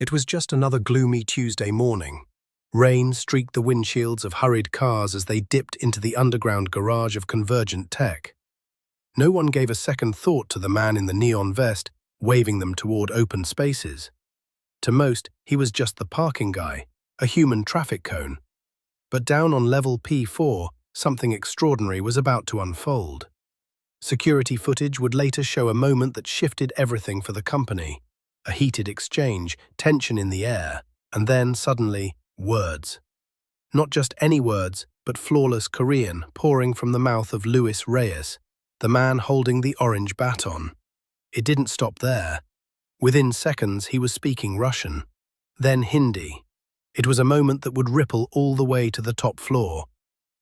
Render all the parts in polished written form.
It was just another gloomy Tuesday morning. Rain streaked the windshields of hurried cars as they dipped into the underground garage of Convergent Tech. No one gave a second thought to the man in the neon vest, waving them toward open spaces. To most, he was just the parking guy, a human traffic cone. But down on level P4, something extraordinary was about to unfold. Security footage would later show a moment that shifted everything for the company. A heated exchange, tension in the air, and then, suddenly, words. Not just any words, but flawless Korean pouring from the mouth of Luis Reyes, the man holding the orange baton. It didn't stop there. Within seconds, he was speaking Russian, then Hindi. It was a moment that would ripple all the way to the top floor.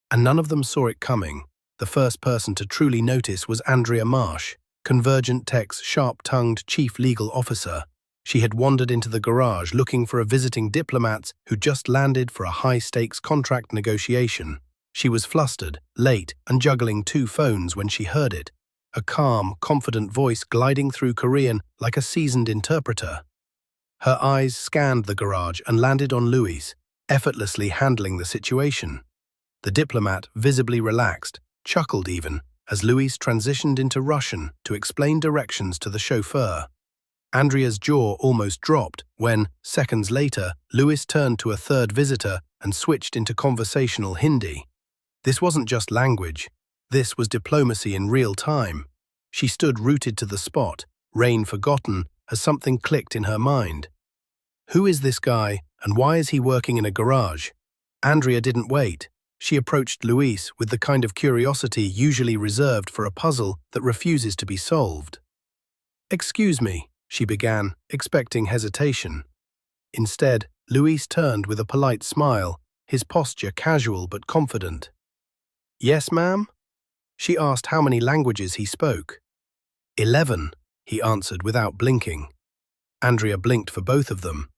And none of them saw it coming. The first person to truly notice was Andrea Marsh, Convergent Tech's sharp-tongued chief legal officer. She had wandered into the garage looking for a visiting diplomat who just landed for a high-stakes contract negotiation. She was flustered, late, and juggling two phones when she heard it, a calm, confident voice gliding through Korean like a seasoned interpreter. Her eyes scanned the garage and landed on Luis, effortlessly handling the situation. The diplomat, visibly relaxed, chuckled even, as Luis transitioned into Russian to explain directions to the chauffeur. Andrea's jaw almost dropped when, seconds later, Luis turned to a third visitor and switched into conversational Hindi. This wasn't just language. This was diplomacy in real time. She stood rooted to the spot, rain forgotten, as something clicked in her mind. Who is this guy, and why is he working in a garage? Andrea didn't wait. She approached Luis with the kind of curiosity usually reserved for a puzzle that refuses to be solved. "Excuse me," she began, expecting hesitation. Instead, Luis turned with a polite smile, his posture casual but confident. "Yes, ma'am?" She asked how many languages he spoke. 11, he answered without blinking. Andrea blinked for both of them.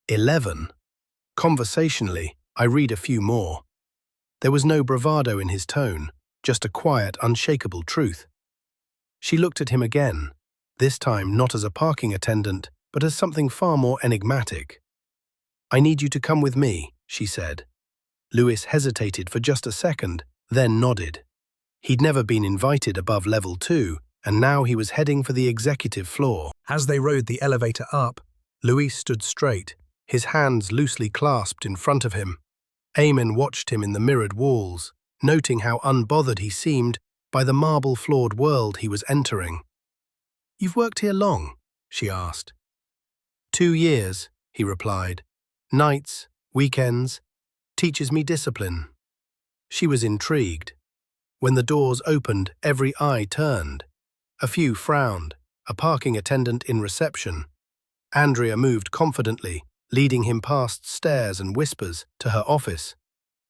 11. Conversationally, I read a few more. There was no bravado in his tone, just a quiet, unshakable truth. She looked at him again, this time not as a parking attendant, but as something far more enigmatic. "I need you to come with me," she said. Luis hesitated for just a second, then nodded. He'd never been invited above level 2, and now he was heading for the executive floor. As they rode the elevator up, Luis stood straight, his hands loosely clasped in front of him. Eamon watched him in the mirrored walls, noting how unbothered he seemed by the marble-floored world he was entering. "You've worked here long?" she asked. 2 years, he replied. "Nights, weekends, teaches me discipline." She was intrigued. When the doors opened, every eye turned. A few frowned, a parking attendant in reception. Andrea moved confidently, leading him past stares and whispers to her office.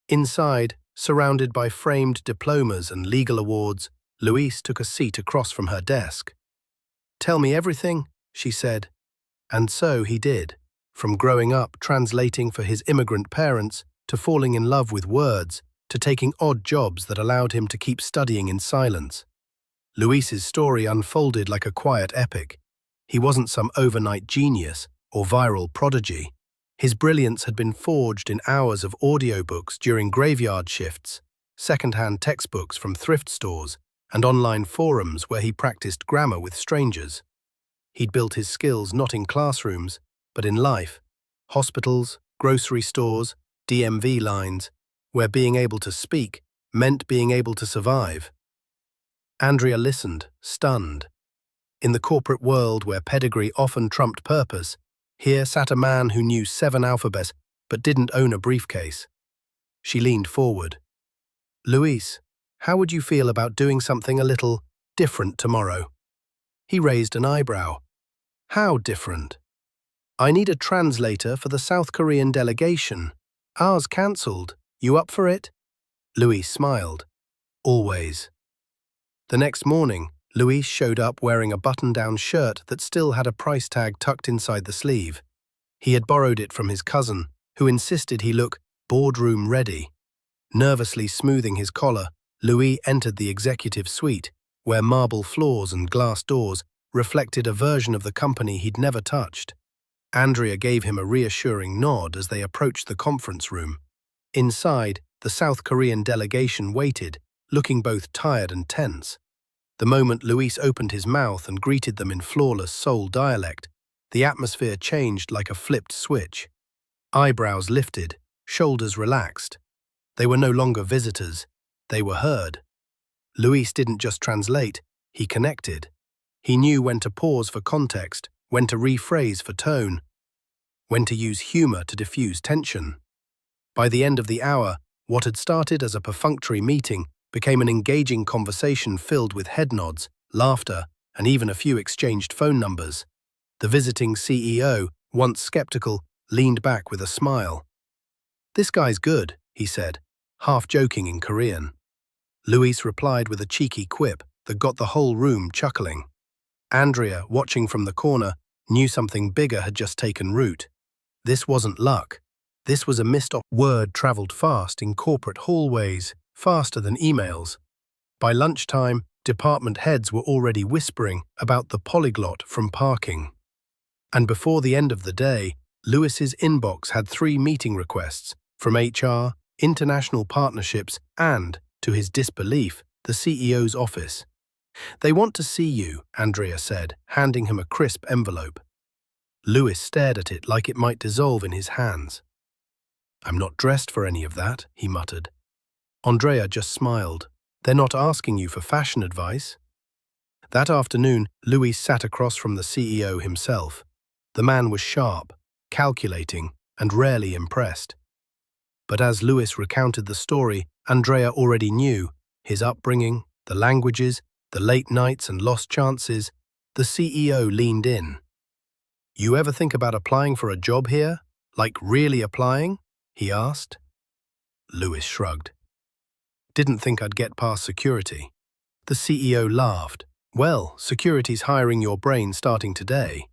Inside, surrounded by framed diplomas and legal awards, Luis took a seat across from her desk. "Tell me everything," she said. And so he did, from growing up translating for his immigrant parents to falling in love with words to taking odd jobs that allowed him to keep studying in silence. Luis's story unfolded like a quiet epic. He wasn't some overnight genius or viral prodigy. His brilliance had been forged in hours of audiobooks during graveyard shifts, second-hand textbooks from thrift stores, and online forums where he practiced grammar with strangers. He'd built his skills not in classrooms, but in life. Hospitals, grocery stores, DMV lines, where being able to speak meant being able to survive. Andrea listened, stunned. In the corporate world where pedigree often trumped purpose, here sat a man who knew 7 alphabets but didn't own a briefcase. She leaned forward. "Luis, how would you feel about doing something a little different tomorrow?" He raised an eyebrow. "How different?" "I need a translator for the South Korean delegation. Ours cancelled. You up for it?" Luis smiled. "Always." The next morning, Luis showed up wearing a button-down shirt that still had a price tag tucked inside the sleeve. He had borrowed it from his cousin, who insisted he look boardroom ready. Nervously smoothing his collar, Luis entered the executive suite, where marble floors and glass doors reflected a version of the company he'd never touched. Andrea gave him a reassuring nod as they approached the conference room. Inside, the South Korean delegation waited, looking both tired and tense. The moment Luis opened his mouth and greeted them in flawless Seoul dialect, the atmosphere changed like a flipped switch. Eyebrows lifted, shoulders relaxed. They were no longer visitors, they were heard. Luis didn't just translate, he connected. He knew when to pause for context, when to rephrase for tone, when to use humor to diffuse tension. By the end of the hour, what had started as a perfunctory meeting became an engaging conversation filled with head nods, laughter, and even a few exchanged phone numbers. The visiting CEO, once skeptical, leaned back with a smile. "This guy's good," he said, half joking in Korean. Luis replied with a cheeky quip that got the whole room chuckling. Andrea, watching from the corner, knew something bigger had just taken root. This wasn't luck. This was a missed opportunity. Word traveled fast in corporate hallways, faster than emails. By lunchtime, department heads were already whispering about the polyglot from parking. And before the end of the day, Luis's inbox had 3 meeting requests from HR, international partnerships, and, to his disbelief, the CEO's office. "They want to see you," Andrea said, handing him a crisp envelope. Luis stared at it like it might dissolve in his hands. "I'm not dressed for any of that," he muttered. Andrea just smiled. "They're not asking you for fashion advice." That afternoon, Luis sat across from the CEO himself. The man was sharp, calculating, and rarely impressed. But as Luis recounted the story, Andrea already knew his upbringing, the languages, the late nights and lost chances. The CEO leaned in. "You ever think about applying for a job here? Like really applying?" he asked. Luis shrugged. "Didn't think I'd get past security." The CEO laughed. "Well, security's hiring your brain starting today."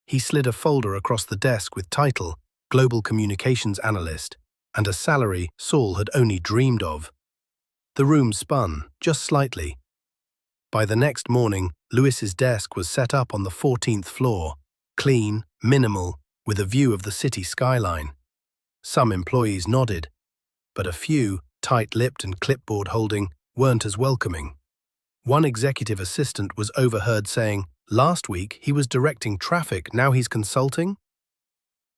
He slid a folder across the desk with title, Global Communications Analyst, and a salary Saul had only dreamed of. The room spun, just slightly. By the next morning, Luis's desk was set up on the 14th floor, clean, minimal, with a view of the city skyline. Some employees nodded, but a few, tight-lipped and clipboard-holding, weren't as welcoming. One executive assistant was overheard saying, "Last week he was directing traffic, now he's consulting?"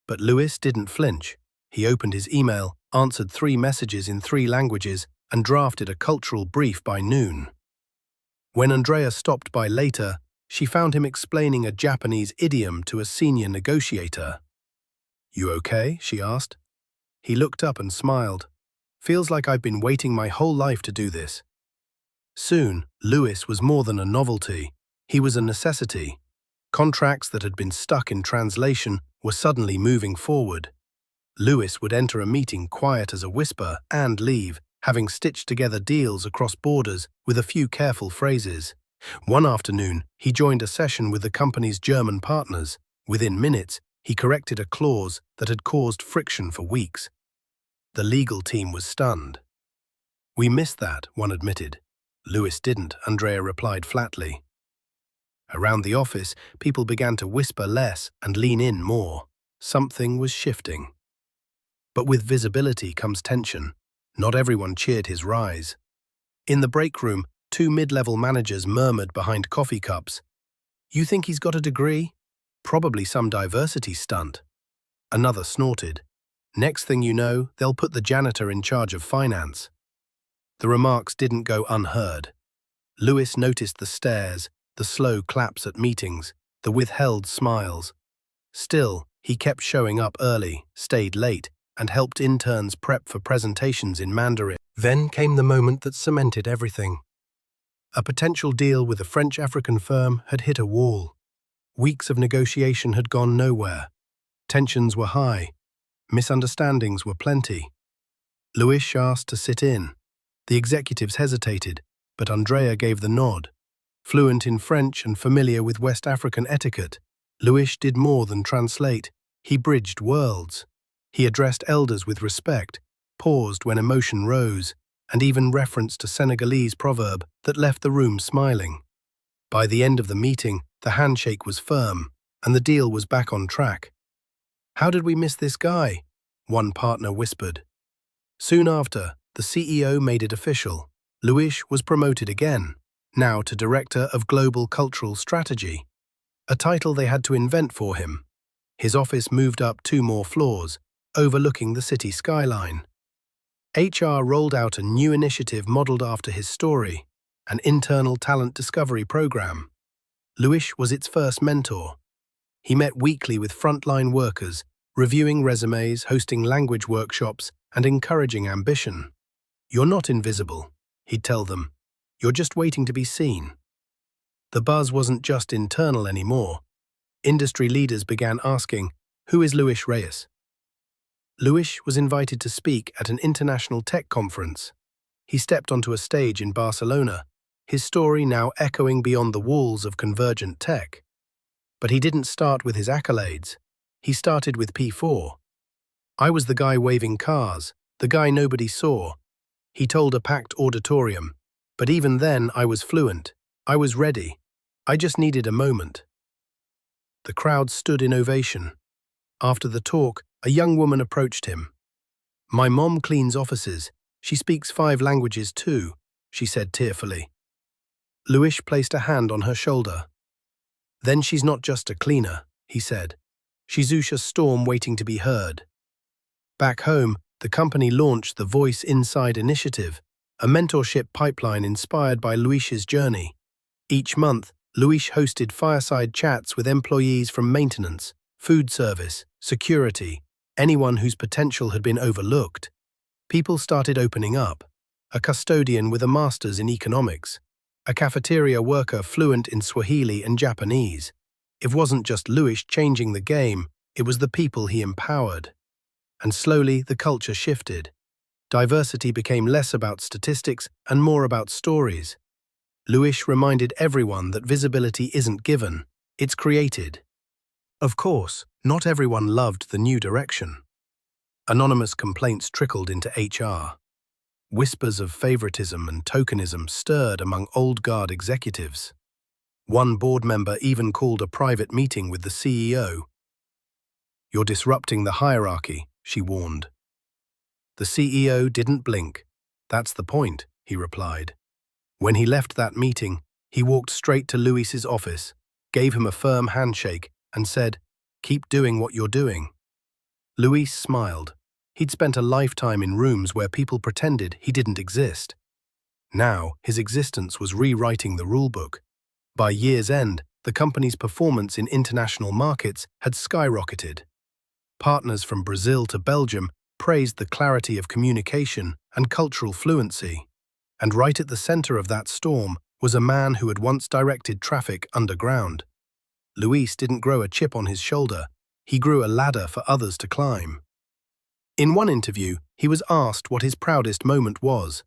But Luis didn't flinch. He opened his email, answered 3 messages in 3 languages, and drafted a cultural brief by noon. When Andrea stopped by later, she found him explaining a Japanese idiom to a senior negotiator. "You okay?" she asked. He looked up and smiled. "Feels like I've been waiting my whole life to do this." Soon, Luis was more than a novelty. He was a necessity. Contracts that had been stuck in translation were suddenly moving forward. Luis would enter a meeting quiet as a whisper and leave, having stitched together deals across borders with a few careful phrases. One afternoon, he joined a session with the company's German partners. Within minutes, he corrected a clause that had caused friction for weeks. The legal team was stunned. "We missed that," one admitted. Luis didn't, Andrea replied flatly. Around the office, people began to whisper less and lean in more. Something was shifting. But with visibility comes tension. Not everyone cheered his rise. In the break room, 2 mid-level managers murmured behind coffee cups, "You think he's got a degree? Probably some diversity stunt." Another snorted, "Next thing you know, they'll put the janitor in charge of finance." The remarks didn't go unheard. Luis noticed the stares, the slow claps at meetings, the withheld smiles. Still, he kept showing up early, stayed late, and helped interns prep for presentations in Mandarin. Then came the moment that cemented everything. A potential deal with a French African firm had hit a wall. Weeks of negotiation had gone nowhere. Tensions were high. Misunderstandings were plenty. Luis asked to sit in. The executives hesitated, but Andrea gave the nod. Fluent in French and familiar with West African etiquette, Luis did more than translate. He bridged worlds. He addressed elders with respect, paused when emotion rose, and even referenced a Senegalese proverb that left the room smiling. By the end of the meeting, the handshake was firm. and the deal was back on track. "How did we miss this guy?" one partner whispered. Soon after, the CEO made it official. Luis was promoted again, now to Director of Global Cultural Strategy, a title they had to invent for him. His office moved up 2 more floors, overlooking the city skyline. HR rolled out a new initiative modeled after his story, an internal talent discovery program. Luis was its first mentor. He met weekly with frontline workers, reviewing resumes, hosting language workshops, and encouraging ambition. "You're not invisible," he'd tell them. "You're just waiting to be seen." The buzz wasn't just internal anymore. Industry leaders began asking, "Who is Luis Reyes?" Luis was invited to speak at an international tech conference. He stepped onto a stage in Barcelona, his story now echoing beyond the walls of convergent tech. But he didn't start with his accolades. He started with P4. "I was the guy waving cars, the guy nobody saw," he told a packed auditorium. "But even then I was fluent. I was ready. I just needed a moment." The crowd stood in ovation. After the talk, a young woman approached him. "My mom cleans offices. She speaks 5 languages too," she said tearfully. Luis placed a hand on her shoulder. "Then she's not just a cleaner," he said. "She's Usha's storm waiting to be heard." Back home, the company launched the Voice Inside initiative, a mentorship pipeline inspired by Luis's journey. Each month, Luis hosted fireside chats with employees from maintenance, food service, security, anyone whose potential had been overlooked. People started opening up. A custodian with a master's in economics, a cafeteria worker fluent in Swahili and Japanese. It wasn't just Luis changing the game, it was the people he empowered. And slowly, the culture shifted. Diversity became less about statistics and more about stories. Luis reminded everyone that visibility isn't given, it's created. Of course, not everyone loved the new direction. Anonymous complaints trickled into HR. Whispers of favoritism and tokenism stirred among old guard executives. One board member even called a private meeting with the CEO. "You're disrupting the hierarchy," she warned. The CEO didn't blink. "That's the point," he replied. When he left that meeting, he walked straight to Luis's office, gave him a firm handshake, and said, "Keep doing what you're doing." Luis smiled. He'd spent a lifetime in rooms where people pretended he didn't exist. Now, his existence was rewriting the rulebook. By year's end, the company's performance in international markets had skyrocketed. Partners from Brazil to Belgium praised the clarity of communication and cultural fluency. And right at the center of that storm was a man who had once directed traffic underground. Luis didn't grow a chip on his shoulder, he grew a ladder for others to climb. In one interview, he was asked what his proudest moment was.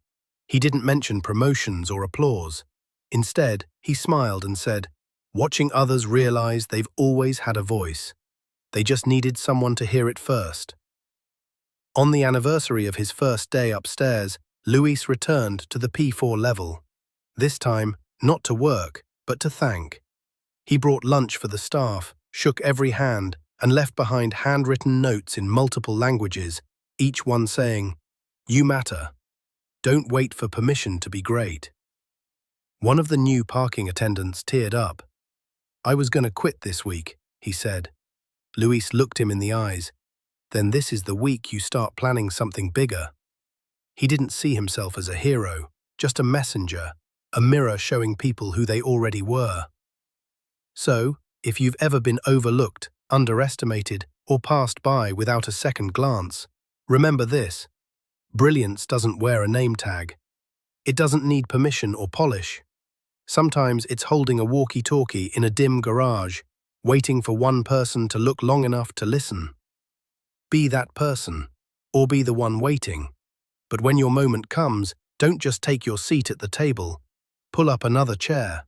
He didn't mention promotions or applause. Instead, he smiled and said, "Watching others realize they've always had a voice. They just needed someone to hear it first." On the anniversary of his first day upstairs, Luis returned to the P4 level. This time, not to work, but to thank. He brought lunch for the staff, shook every hand, and left behind handwritten notes in multiple languages, each one saying, "You matter. Don't wait for permission to be great." One of the new parking attendants teared up. "I was going to quit this week," he said. Luis looked him in the eyes. "Then this is the week you start planning something bigger." He didn't see himself as a hero, just a messenger, a mirror showing people who they already were. So, if you've ever been overlooked, underestimated, or passed by without a second glance, remember this: brilliance doesn't wear a name tag. It doesn't need permission or polish. Sometimes it's holding a walkie-talkie in a dim garage, waiting for one person to look long enough to listen. Be that person, or be the one waiting. But when your moment comes, don't just take your seat at the table. Pull up another chair.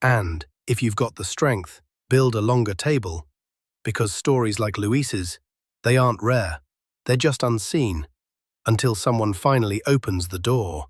And, if you've got the strength, build a longer table. Because stories like Luis's, they aren't rare. They're just unseen, until someone finally opens the door.